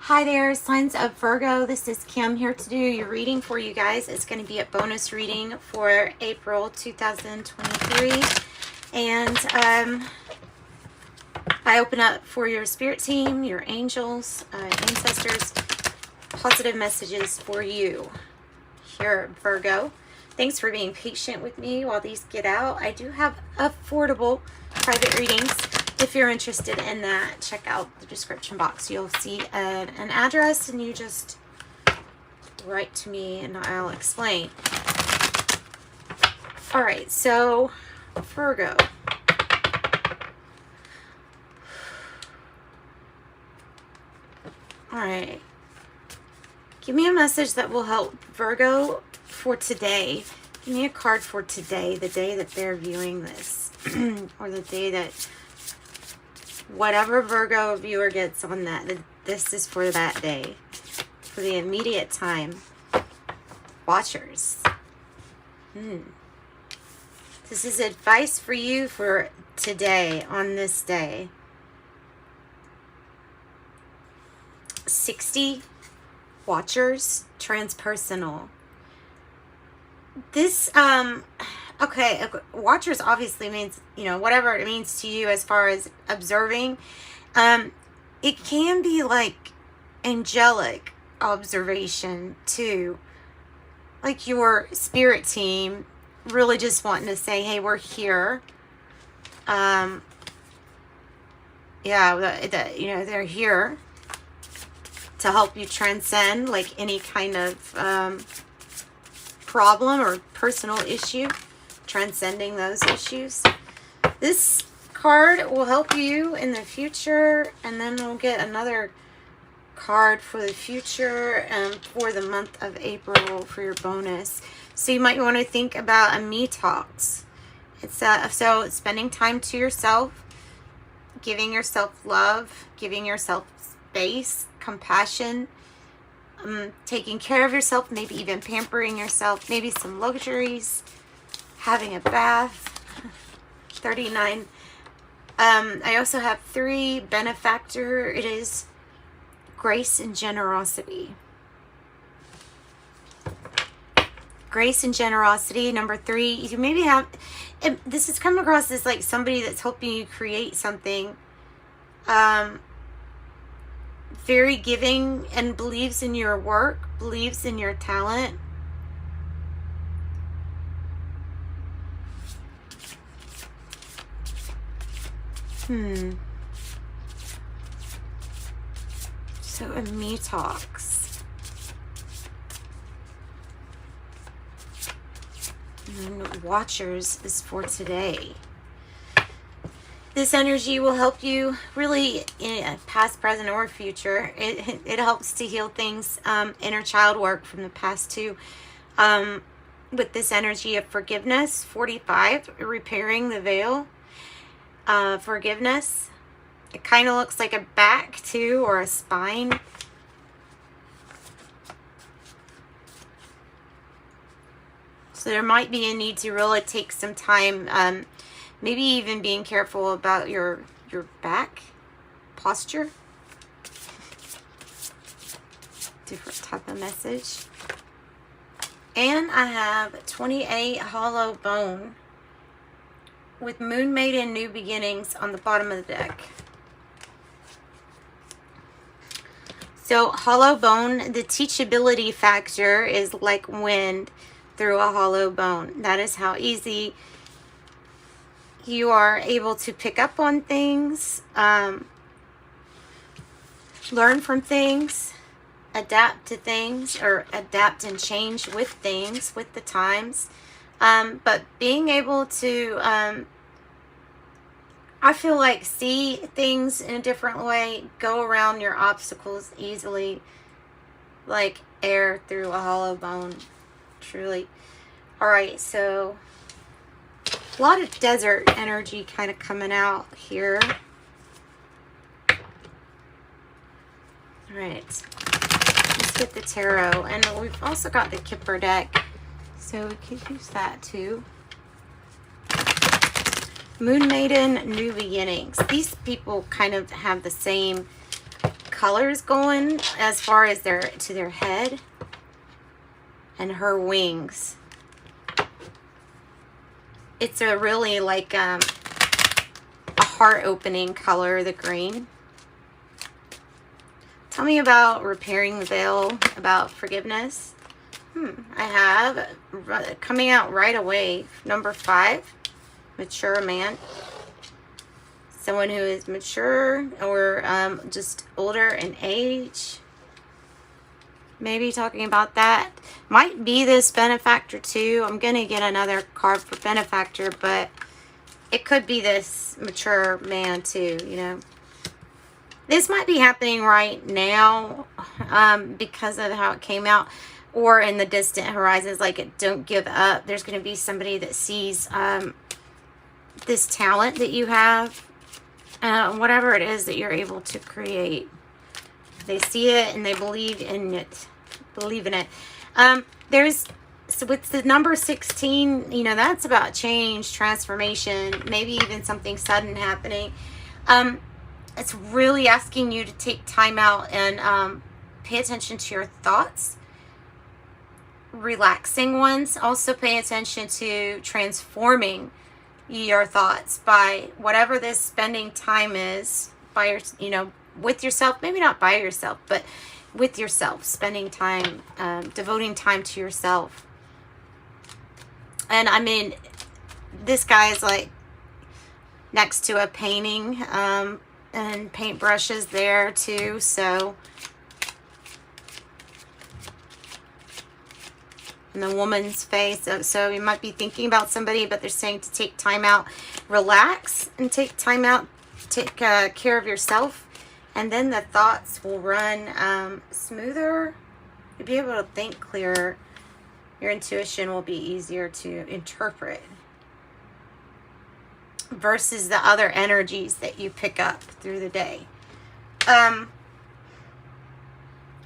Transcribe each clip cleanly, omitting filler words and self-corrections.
Hi there, signs of Virgo. This is Kim here to do your reading for you guys. It's going to be a bonus reading for April 2023. And I open up for your spirit team, your angels, ancestors, positive messages for you here, Virgo. Thanks for being patient with me while these get out. I do have affordable private readings. If you're interested in that, check out the description box. You'll see an address and you just write to me and I'll explain. All right, so Virgo. All right. Give me a message that will help Virgo for today. Give me a card for today, the day that they're viewing this, or the day that whatever Virgo viewer gets on that, this is for that day, for the immediate time. Watchers. This is advice for you for today, on this day. 60 Watchers, transpersonal. This, okay, Watchers obviously means, you know, whatever it means to you as far as observing. It can be like angelic observation too. Like your spirit team really just wanting to say, hey, we're here. Yeah, you know, they're here to help you transcend like any kind of problem or personal issue, transcending those issues. This card will help you in the future, and then we'll get another card for the future for the month of April for your bonus. So you might want to think about a me talks. It's so spending time to yourself, giving yourself love, giving yourself space, compassion, taking care of yourself, maybe even pampering yourself, maybe some luxuries, having a bath. 39. I also have 3 benefactor. It is grace and generosity. Grace and generosity. Number 3, you maybe have, this has come across as like somebody that's helping you create something. Very giving and believes in your work, believes in your talent. So in me talks. And then Watchers is for today. This energy will help you really in past, present, or future. It helps to heal things, inner child work from the past too. With this energy of forgiveness, 45, repairing the veil. Forgiveness. It kind of looks like a back too, or a spine. So there might be a need to really take some time, maybe even being careful about your back posture. Different type of message. And I have 28 hollow bone with Moon Maiden New Beginnings on the bottom of the deck. So hollow bone, the teachability factor is like wind through a hollow bone. That is how easy you are able to pick up on things, learn from things, adapt to things, or adapt and change with things, with the times. But being able to, I feel like, see things in a different way, go around your obstacles easily, like air through a hollow bone, truly. All right, so a lot of desert energy kind of coming out here. All right, let's get the tarot. And we've also got the Kipper deck, so we could use that too. Moon Maiden, New Beginnings. These people kind of have the same colors going as far as their head and her wings. It's a really like a heart-opening color, the green. Tell me about repairing the veil, about forgiveness. I have coming out right away, number 5, mature man. Someone who is mature or just older in age. Maybe talking about that. Might be this benefactor too. I'm going to get another card for benefactor, but it could be this mature man too, you know. This might be happening right now because of how it came out, or in the distant horizons, like don't give up. There's going to be somebody that sees this talent that you have, whatever it is that you're able to create. They see it and they believe in it. So with the number 16, you know, that's about change, transformation, maybe even something sudden happening. It's really asking you to take time out and pay attention to your thoughts, relaxing ones. Also pay attention to transforming your thoughts by whatever this spending time is, by your, you know, with yourself. Maybe not by yourself, but with yourself, spending time, devoting time to yourself. And I mean, this guy is like next to a painting, and paintbrushes there too, so. And the woman's face, so you might be thinking about somebody, but they're saying to take time out, relax, and take time out, take care of yourself, and then the thoughts will run smoother. You'll be able to think clearer. Your intuition will be easier to interpret versus the other energies that you pick up through the day.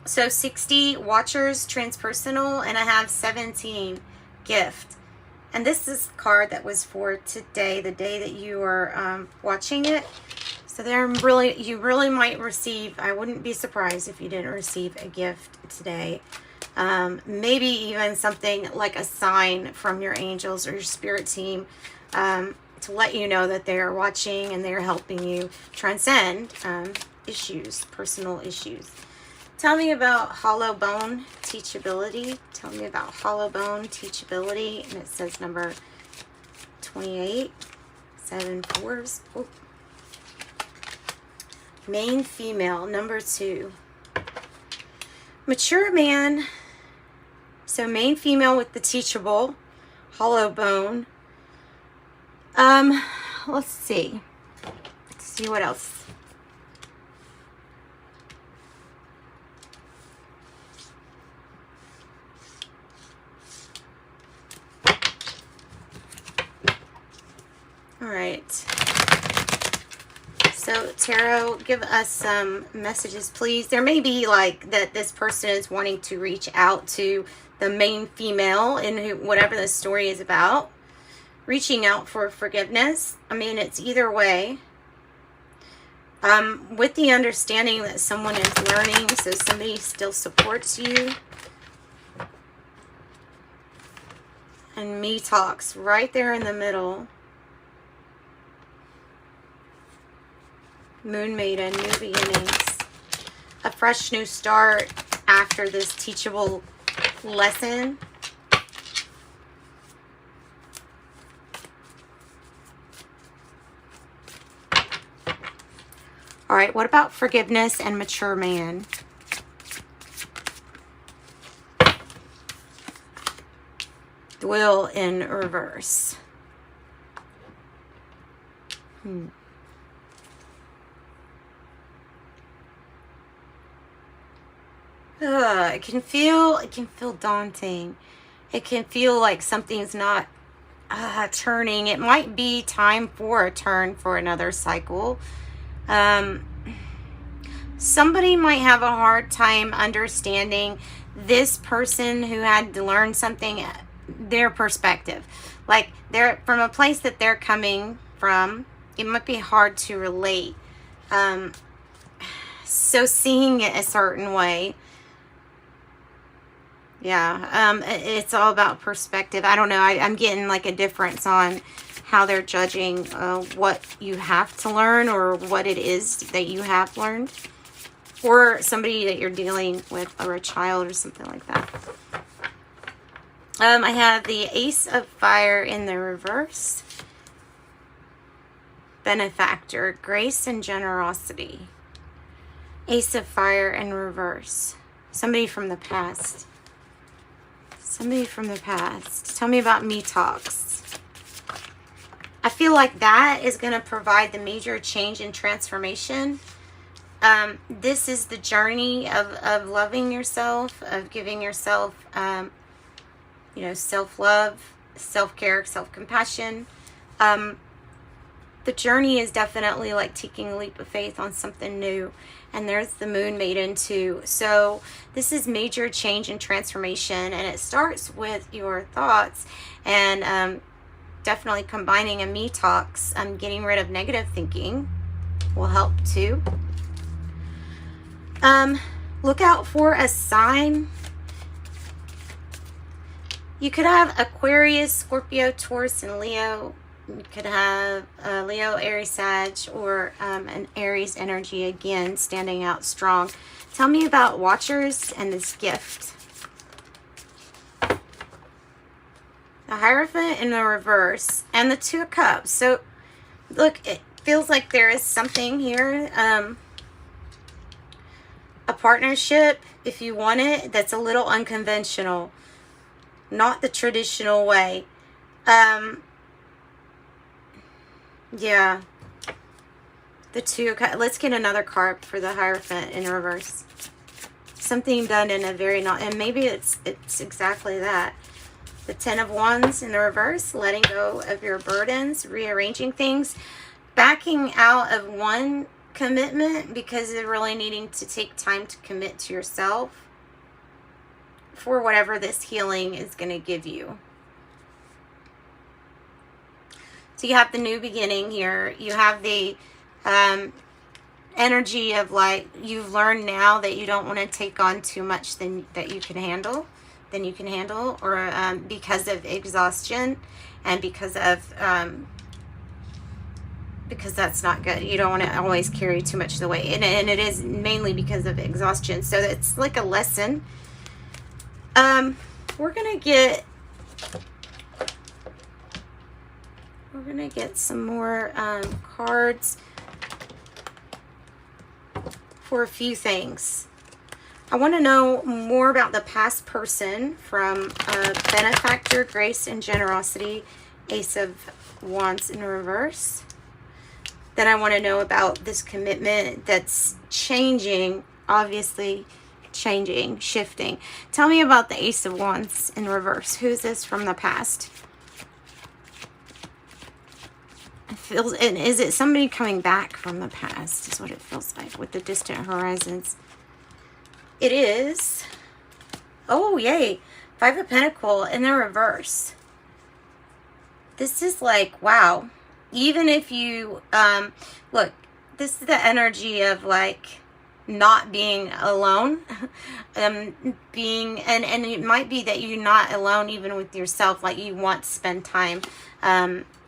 So 60 watchers, transpersonal, and I have 17 gift. And this is a card that was for today, the day that you are watching it. So you really might receive, I wouldn't be surprised if you didn't receive a gift today. Maybe even something like a sign from your angels or your spirit team, to let you know that they are watching and they are helping you transcend issues, personal issues. Tell me about hollow bone teachability. Tell me about hollow bone teachability. And it says number 28, 7 fours. Oh. Main female, number 2. Mature man. So main female with the teachable, hollow bone. Let's see. Let's see what else. All right. So tarot, give us some messages, please. There may be like that this person is wanting to reach out to the main female in whatever the story is about. Reaching out for forgiveness. I mean, it's either way. With the understanding that someone is learning, so somebody still supports you. And me talks right there in the middle. Moon Maiden, new beginnings. A fresh new start after this teachable lesson. All right, what about forgiveness and mature man? The Wheel in reverse. It can feel daunting. It can feel like something's not turning. It might be time for a turn for another cycle. Somebody might have a hard time understanding this person who had to learn something, their perspective. Like they're from a place that they're coming from. It might be hard to relate. So seeing it a certain way. Yeah, it's all about perspective. I don't know. I'm getting like a difference on how they're judging what you have to learn or what it is that you have learned. Or somebody that you're dealing with, or a child or something like that. I have the Ace of Fire in the reverse. Benefactor, grace and generosity. Ace of Fire in reverse. Somebody from the past. Somebody from the past. Tell me about me talks. I feel like that is going to provide the major change and transformation. This is the journey of loving yourself, of giving yourself, you know, self-love, self-care, self-compassion. The journey is definitely like taking a leap of faith on something new. And there's the Moon Maiden too. So this is major change and transformation. And it starts with your thoughts. And definitely combining a me talks. Getting rid of negative thinking will help too. Look out for a sign. You could have Aquarius, Scorpio, Taurus, and Leo. You could have Leo, Aries, Sag, or an Aries energy again, standing out strong. Tell me about Watchers and this gift. The Hierophant in the reverse and the Two of Cups. So, look, it feels like there is something here. A partnership, if you want it, that's a little unconventional. Not the traditional way. Yeah. The Two of Cups. Let's get another card for the Hierophant in reverse. Something done in a very not, and maybe it's exactly that. The Ten of Wands in the reverse, letting go of your burdens, rearranging things, backing out of one commitment because of really needing to take time to commit to yourself for whatever this healing is going to give you. So you have the new beginning here. You have the energy of like, you've learned now that you don't want to take on too much that you can handle, or because of exhaustion and because that's not good. You don't want to always carry too much of the weight. And it is mainly because of exhaustion. So it's like a lesson. We're going to get some more cards for a few things. I want to know more about the past person from Benefactor, Grace and Generosity, Ace of Wands in reverse. Then I want to know about this commitment that's changing, obviously changing, shifting. Tell me about the Ace of Wands in reverse. Who's this from the past? It feels, and is it somebody coming back from the past is what it feels like with the distant horizons. It is. Oh, yay. Five of Pentacles in the reverse. This is like, wow. Even if you, look, this is the energy of like not being alone, being, and it might be that you're not alone even with yourself, like you want to spend time,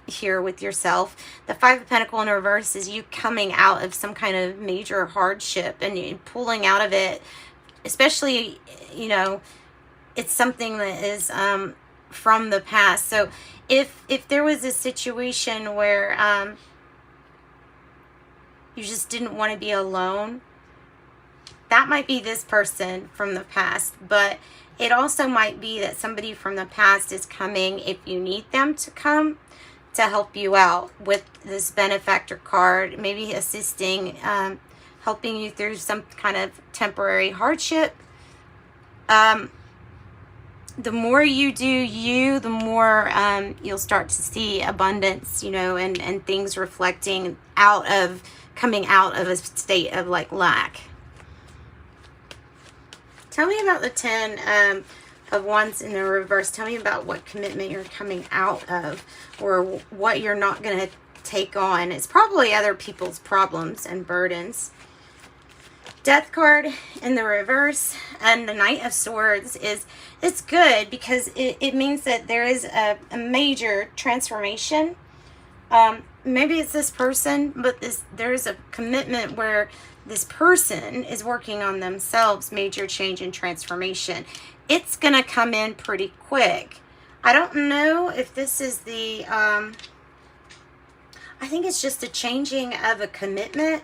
here with yourself. The Five of Pentacles in reverse is you coming out of some kind of major hardship and you pulling out of it, especially, you know, it's something that is, from the past. So if there was a situation where you just didn't want to be alone, that might be this person from the past. But it also might be that somebody from the past is coming if you need them to come to help you out with this Benefactor card, maybe assisting, helping you through some kind of temporary hardship. The more you do you, the more you'll start to see abundance, you know, and things reflecting out of, coming out of a state of like lack. Tell me about the Ten of Wands in the reverse. Tell me about what commitment you're coming out of, or what you're not going to take on. It's probably other people's problems and burdens. Death card in the reverse and the Knight of Swords it's good because it means that there is a major transformation. Maybe it's this person, but there's a commitment where this person is working on themselves, major change and transformation. It's going to come in pretty quick. I don't know if this is the, I think it's just a changing of a commitment,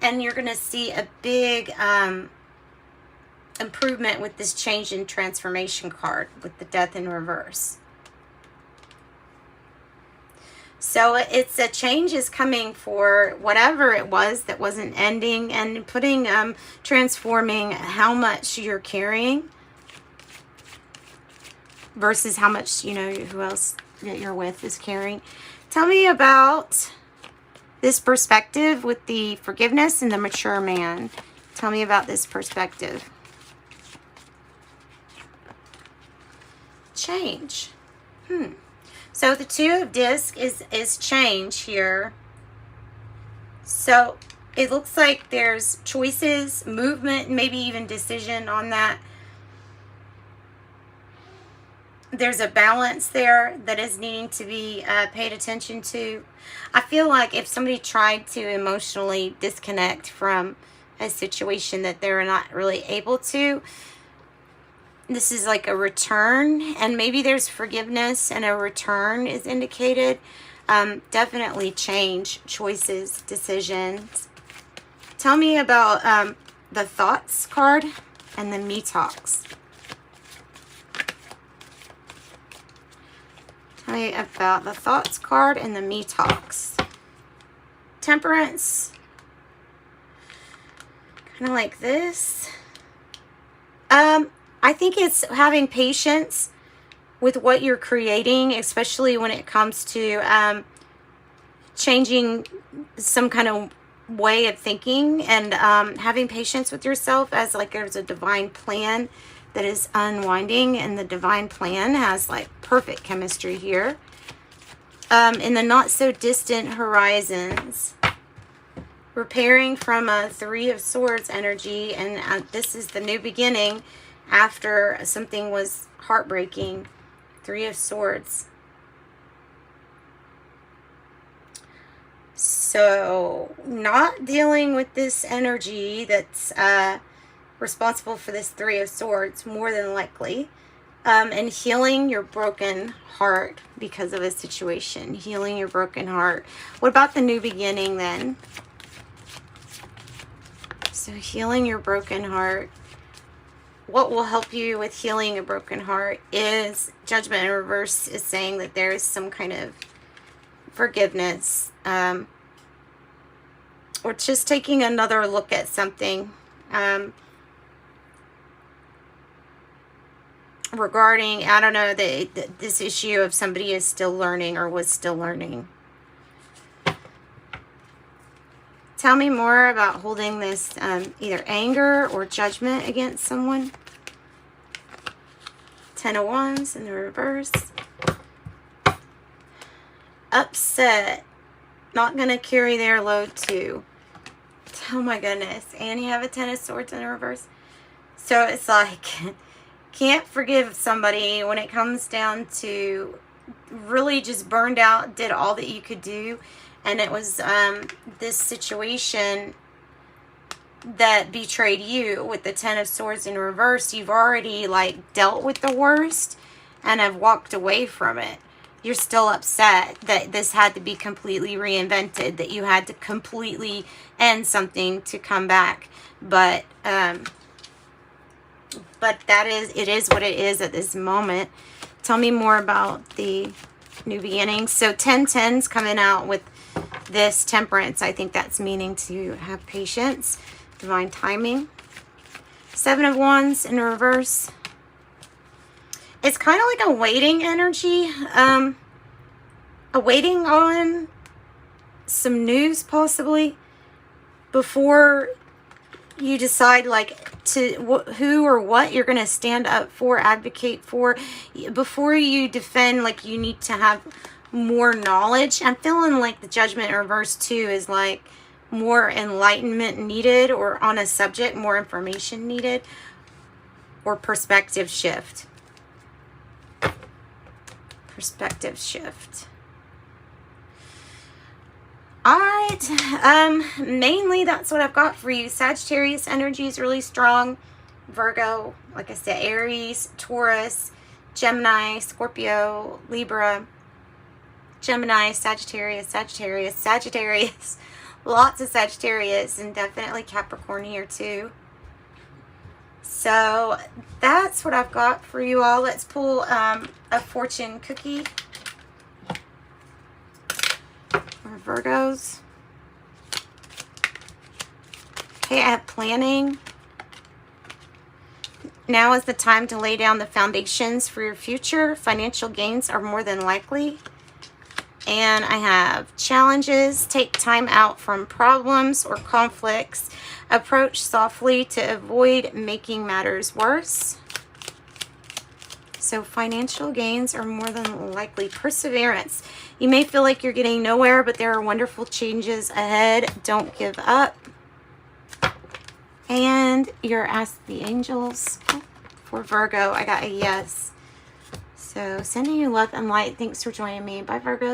and you're going to see a big improvement with this change and transformation card with the Death in reverse. So it's a change is coming for whatever it was that wasn't ending, and putting, transforming how much you're carrying versus how much, you know, who else that you're with is carrying. Tell me about this perspective with the forgiveness and the mature man. Tell me about this perspective. Change. So the Two of Discs is change here. So it looks like there's choices, movement, maybe even decision on that. There's a balance there that is needing to be paid attention to. I feel like if somebody tried to emotionally disconnect from a situation that they're not really able to, this is like a return, and maybe there's forgiveness and a return is indicated. Definitely change, choices, decisions. Tell me about the Thoughts card and the Me Talks. Tell me about the Thoughts card and the Me Talks. Temperance. Kind of like this. I think it's having patience with what you're creating, especially when it comes to changing some kind of way of thinking, and having patience with yourself as like there's a divine plan that is unwinding, and the divine plan has like perfect chemistry here. In the not so distant horizons, repairing from a Three of Swords energy, and this is the new beginning after something was heartbreaking. Three of Swords. So not dealing with this energy that's responsible for this Three of Swords, more than likely, and healing your broken heart because of a situation. Healing your broken heart. What about the new beginning then? So healing your broken heart. What will help you with healing a broken heart is Judgment in reverse is saying that there is some kind of forgiveness, or just taking another look at something regarding, I don't know, this issue of somebody is still learning or was still learning. Tell me more about holding this either anger or judgment against someone. Ten of Wands in the reverse. Upset. Not going to carry their load too. Oh my goodness. And you have a Ten of Swords in the reverse. So it's like, can't forgive somebody when it comes down to really just burned out, did all that you could do. And it was this situation that betrayed you with the Ten of Swords in reverse. You've already like dealt with the worst and have walked away from it. You're still upset that this had to be completely reinvented, that you had to completely end something to come back. But it is what it is at this moment. Tell me more about the new beginning. So 1010's coming out with this Temperance. I think that's meaning to have patience, divine timing. Seven of Wands in reverse. It's kind of like a waiting energy, waiting on some news possibly before you decide like to who or what you're going to stand up for, advocate for. Before you defend, like you need to have more knowledge. I'm feeling like the Judgment in reverse too is like more enlightenment needed, or on a subject, more information needed, or perspective shift. Perspective shift. All right. Mainly that's what I've got for you. Sagittarius energy is really strong. Virgo, like I said, Aries, Taurus, Gemini, Scorpio, Libra, Gemini, Sagittarius, Sagittarius, Sagittarius. Lots of Sagittarius, and definitely Capricorn here too. So that's what I've got for you all. Let's pull a fortune cookie for Virgos. Okay, I have planning. Now is the time to lay down the foundations for your future. Financial gains are more than likely. And I have challenges. Take time out from problems or conflicts. Approach softly to avoid making matters worse. So financial gains are more than likely. Perseverance. You may feel like you're getting nowhere, but there are wonderful changes ahead. Don't give up. And you're asked the angels. For Virgo, I got a yes. So sending you love and light. Thanks for joining me. Bye, Virgo.